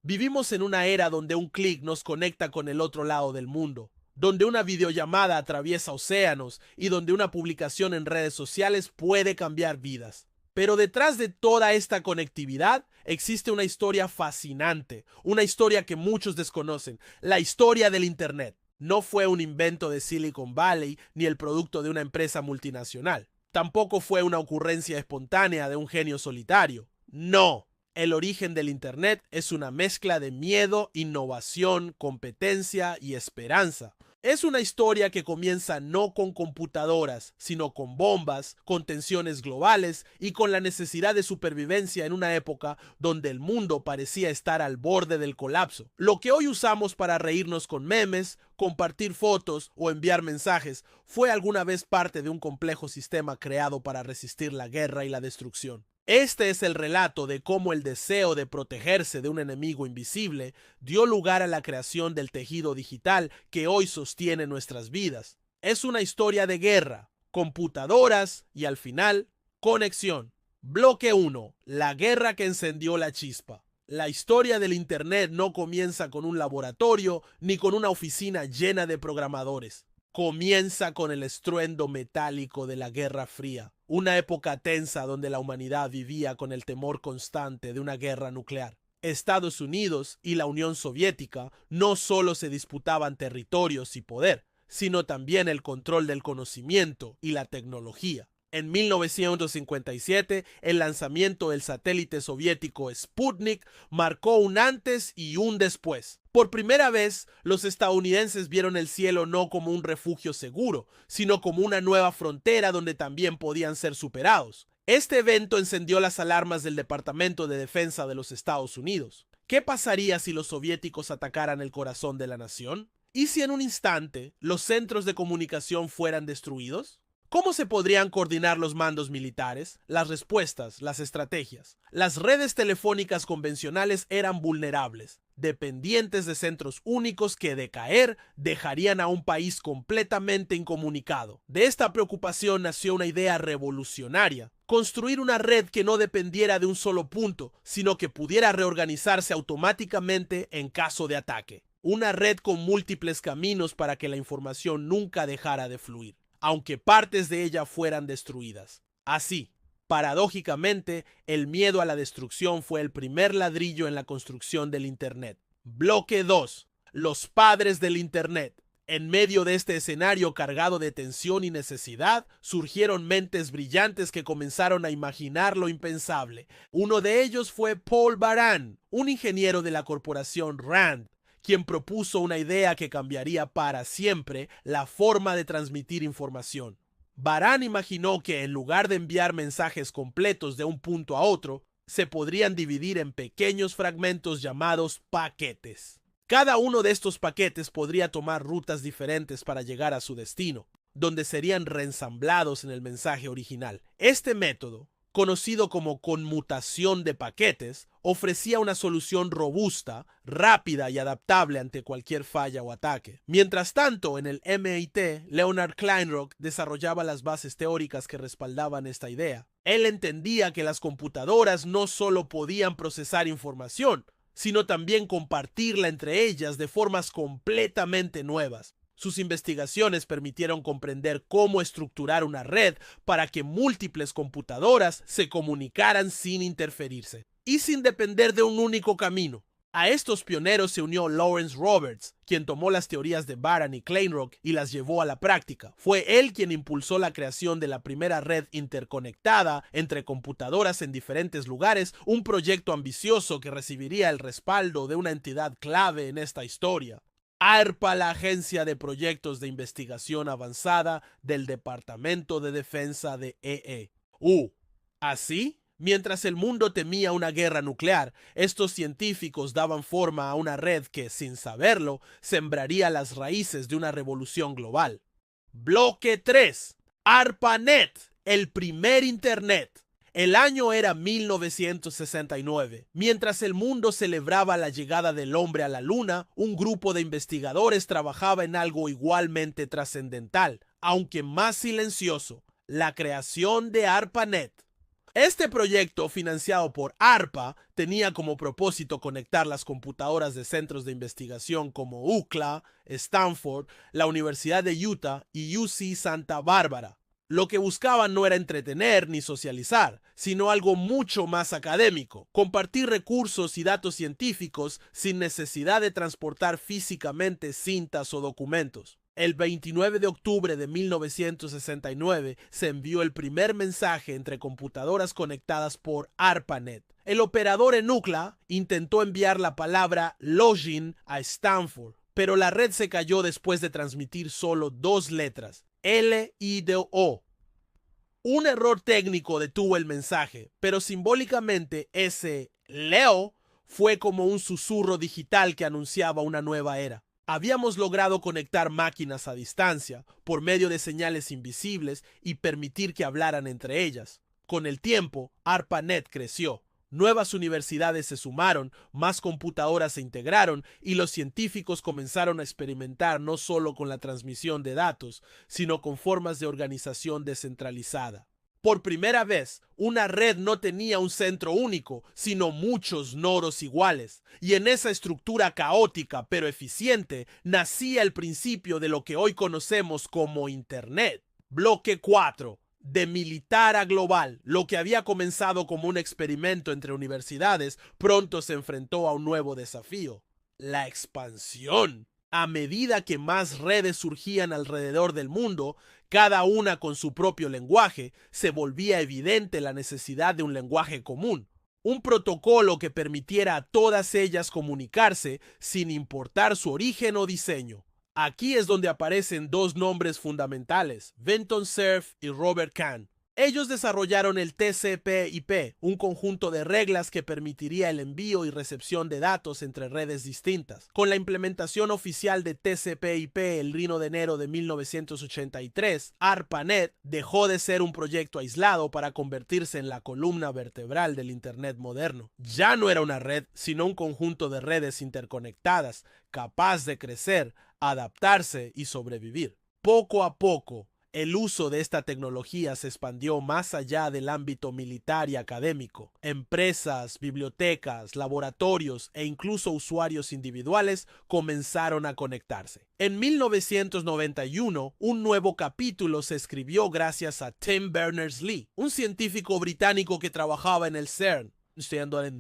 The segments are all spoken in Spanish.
Vivimos en una era donde un clic nos conecta con el otro lado del mundo, donde una videollamada atraviesa océanos y donde una publicación en redes sociales puede cambiar vidas. Pero detrás de toda esta conectividad existe una historia fascinante, una historia que muchos desconocen, la historia del Internet. No fue un invento de Silicon Valley ni el producto de una empresa multinacional. Tampoco fue una ocurrencia espontánea de un genio solitario. No. El origen del Internet es una mezcla de miedo, innovación, competencia y esperanza. Es una historia que comienza no con computadoras, sino con bombas, con tensiones globales y con la necesidad de supervivencia en una época donde el mundo parecía estar al borde del colapso. Lo que hoy usamos para reírnos con memes, compartir fotos o enviar mensajes fue alguna vez parte de un complejo sistema creado para resistir la guerra y la destrucción. Este es el relato de cómo el deseo de protegerse de un enemigo invisible dio lugar a la creación del tejido digital que hoy sostiene nuestras vidas. Es una historia de guerra, computadoras y al final, conexión. Bloque 1. La guerra que encendió la chispa. La historia del Internet no comienza con un laboratorio ni con una oficina llena de programadores. Comienza con el estruendo metálico de la Guerra Fría, una época tensa donde la humanidad vivía con el temor constante de una guerra nuclear. Estados Unidos y la Unión Soviética no solo se disputaban territorios y poder, sino también el control del conocimiento y la tecnología. En 1957, el lanzamiento del satélite soviético Sputnik marcó un antes y un después. Por primera vez, los estadounidenses vieron el cielo no como un refugio seguro, sino como una nueva frontera donde también podían ser superados. Este evento encendió las alarmas del Departamento de Defensa de los Estados Unidos. ¿Qué pasaría si los soviéticos atacaran el corazón de la nación? ¿Y si en un instante los centros de comunicación fueran destruidos? ¿Cómo se podrían coordinar los mandos militares, las respuestas, las estrategias? Las redes telefónicas convencionales eran vulnerables, dependientes de centros únicos que de caer dejarían a un país completamente incomunicado. De esta preocupación nació una idea revolucionaria: construir una red que no dependiera de un solo punto, sino que pudiera reorganizarse automáticamente en caso de ataque. Una red con múltiples caminos para que la información nunca dejara de fluir, aunque partes de ella fueran destruidas. Así, paradójicamente, el miedo a la destrucción fue el primer ladrillo en la construcción del Internet. Bloque 2. Los padres del Internet. En medio de este escenario cargado de tensión y necesidad, surgieron mentes brillantes que comenzaron a imaginar lo impensable. Uno de ellos fue Paul Baran, un ingeniero de la corporación RAND, quien propuso una idea que cambiaría para siempre la forma de transmitir información. Baran imaginó que en lugar de enviar mensajes completos de un punto a otro, se podrían dividir en pequeños fragmentos llamados paquetes. Cada uno de estos paquetes podría tomar rutas diferentes para llegar a su destino, donde serían reensamblados en el mensaje original. Este método, conocido como conmutación de paquetes, ofrecía una solución robusta, rápida y adaptable ante cualquier falla o ataque. Mientras tanto, en el MIT, Leonard Kleinrock desarrollaba las bases teóricas que respaldaban esta idea. Él entendía que las computadoras no solo podían procesar información, sino también compartirla entre ellas de formas completamente nuevas. Sus investigaciones permitieron comprender cómo estructurar una red para que múltiples computadoras se comunicaran sin interferirse y sin depender de un único camino. A estos pioneros se unió Lawrence Roberts, quien tomó las teorías de Baran y Kleinrock y las llevó a la práctica. Fue él quien impulsó la creación de la primera red interconectada entre computadoras en diferentes lugares, un proyecto ambicioso que recibiría el respaldo de una entidad clave en esta historia: ARPA, la Agencia de Proyectos de Investigación Avanzada del Departamento de Defensa de EE. Así, mientras el mundo temía una guerra nuclear, estos científicos daban forma a una red que, sin saberlo, sembraría las raíces de una revolución global. Bloque 3. ARPANET, el primer Internet. El año era 1969. Mientras el mundo celebraba la llegada del hombre a la luna, un grupo de investigadores trabajaba en algo igualmente trascendental, aunque más silencioso: la creación de ARPANET. Este proyecto, financiado por ARPA, tenía como propósito conectar las computadoras de centros de investigación como UCLA, Stanford, la Universidad de Utah y UC Santa Bárbara. Lo que buscaban no era entretener ni socializar, sino algo mucho más académico: compartir recursos y datos científicos sin necesidad de transportar físicamente cintas o documentos. El 29 de octubre de 1969 se envió el primer mensaje entre computadoras conectadas por ARPANET. El operador en UCLA intentó enviar la palabra login a Stanford, pero la red se cayó después de transmitir solo 2 letras, L-I-D-O. Un error técnico detuvo el mensaje, pero simbólicamente ese Leo fue como un susurro digital que anunciaba una nueva era. Habíamos logrado conectar máquinas a distancia por medio de señales invisibles y permitir que hablaran entre ellas. Con el tiempo, ARPANET creció. Nuevas universidades se sumaron, más computadoras se integraron y los científicos comenzaron a experimentar no solo con la transmisión de datos, sino con formas de organización descentralizada. Por primera vez, una red no tenía un centro único, sino muchos nodos iguales, y en esa estructura caótica pero eficiente nacía el principio de lo que hoy conocemos como Internet. Bloque 4. De militar a global. Lo que había comenzado como un experimento entre universidades pronto se enfrentó a un nuevo desafío: la expansión. A medida que más redes surgían alrededor del mundo, cada una con su propio lenguaje, se volvía evidente la necesidad de un lenguaje común, un protocolo que permitiera a todas ellas comunicarse sin importar su origen o diseño. Aquí es donde aparecen 2 nombres fundamentales: Vinton Cerf y Robert Kahn. Ellos desarrollaron el TCP/IP, un conjunto de reglas que permitiría el envío y recepción de datos entre redes distintas. Con la implementación oficial de TCP/IP el 1 de enero de 1983, ARPANET dejó de ser un proyecto aislado para convertirse en la columna vertebral del Internet moderno. Ya no era una red, sino un conjunto de redes interconectadas, capaz de crecer, adaptarse y sobrevivir. Poco a poco, el uso de esta tecnología se expandió más allá del ámbito militar y académico. Empresas, bibliotecas, laboratorios e incluso usuarios individuales comenzaron a conectarse. En 1991, un nuevo capítulo se escribió gracias a Tim Berners-Lee, un científico británico que trabajaba en el CERN.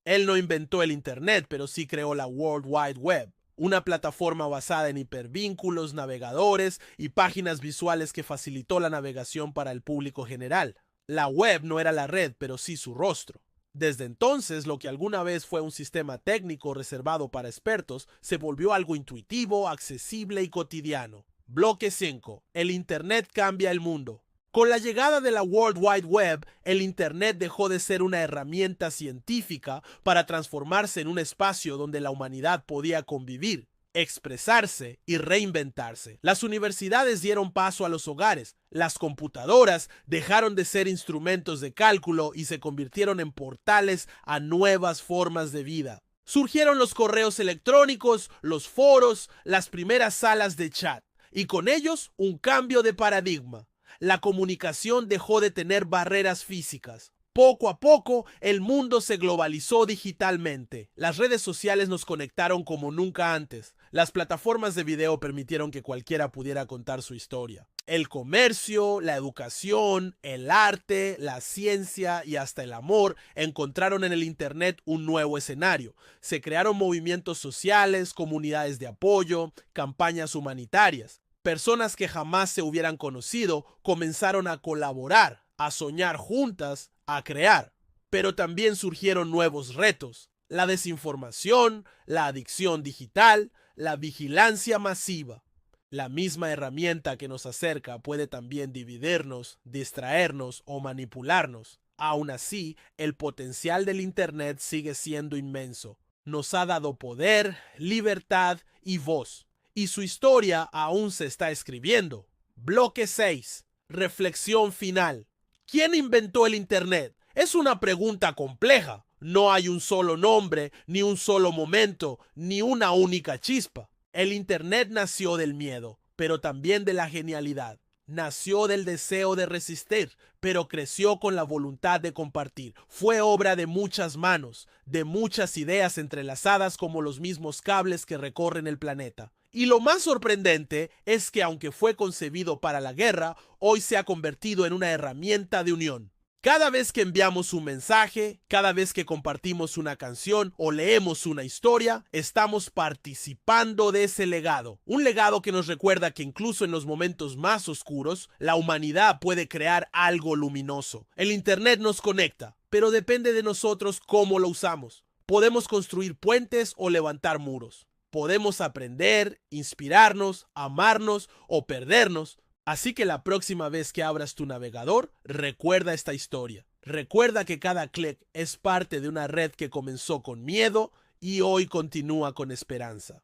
Él no inventó el Internet, pero sí creó la World Wide Web, una plataforma basada en hipervínculos, navegadores y páginas visuales que facilitó la navegación para el público general. La web no era la red, pero sí su rostro. Desde entonces, lo que alguna vez fue un sistema técnico reservado para expertos se volvió algo intuitivo, accesible y cotidiano. Bloque 5. El Internet cambia el mundo. Con la llegada de la World Wide Web, el Internet dejó de ser una herramienta científica para transformarse en un espacio donde la humanidad podía convivir, expresarse y reinventarse. Las universidades dieron paso a los hogares, las computadoras dejaron de ser instrumentos de cálculo y se convirtieron en portales a nuevas formas de vida. Surgieron los correos electrónicos, los foros, las primeras salas de chat, y con ellos un cambio de paradigma. La comunicación dejó de tener barreras físicas. Poco a poco, el mundo se globalizó digitalmente. Las redes sociales nos conectaron como nunca antes. Las plataformas de video permitieron que cualquiera pudiera contar su historia. El comercio, la educación, el arte, la ciencia y hasta el amor encontraron en el Internet un nuevo escenario. Se crearon movimientos sociales, comunidades de apoyo, campañas humanitarias. Personas que jamás se hubieran conocido comenzaron a colaborar, a soñar juntas, a crear. Pero también surgieron nuevos retos: la desinformación, la adicción digital, la vigilancia masiva. La misma herramienta que nos acerca puede también dividirnos, distraernos o manipularnos. Aún así, el potencial del Internet sigue siendo inmenso. Nos ha dado poder, libertad y voz. Y su historia aún se está escribiendo. Bloque 6. Reflexión final. ¿Quién inventó el Internet? Es una pregunta compleja. No hay un solo nombre, ni un solo momento, ni una única chispa. El Internet nació del miedo, pero también de la genialidad. Nació del deseo de resistir, pero creció con la voluntad de compartir. Fue obra de muchas manos, de muchas ideas entrelazadas como los mismos cables que recorren el planeta. Y lo más sorprendente es que aunque fue concebido para la guerra, hoy se ha convertido en una herramienta de unión. Cada vez que enviamos un mensaje, cada vez que compartimos una canción o leemos una historia, estamos participando de ese legado. Un legado que nos recuerda que incluso en los momentos más oscuros, la humanidad puede crear algo luminoso. El Internet nos conecta, pero depende de nosotros cómo lo usamos. Podemos construir puentes o levantar muros. Podemos aprender, inspirarnos, amarnos o perdernos. Así que la próxima vez que abras tu navegador, recuerda esta historia. Recuerda que cada clic es parte de una red que comenzó con miedo y hoy continúa con esperanza.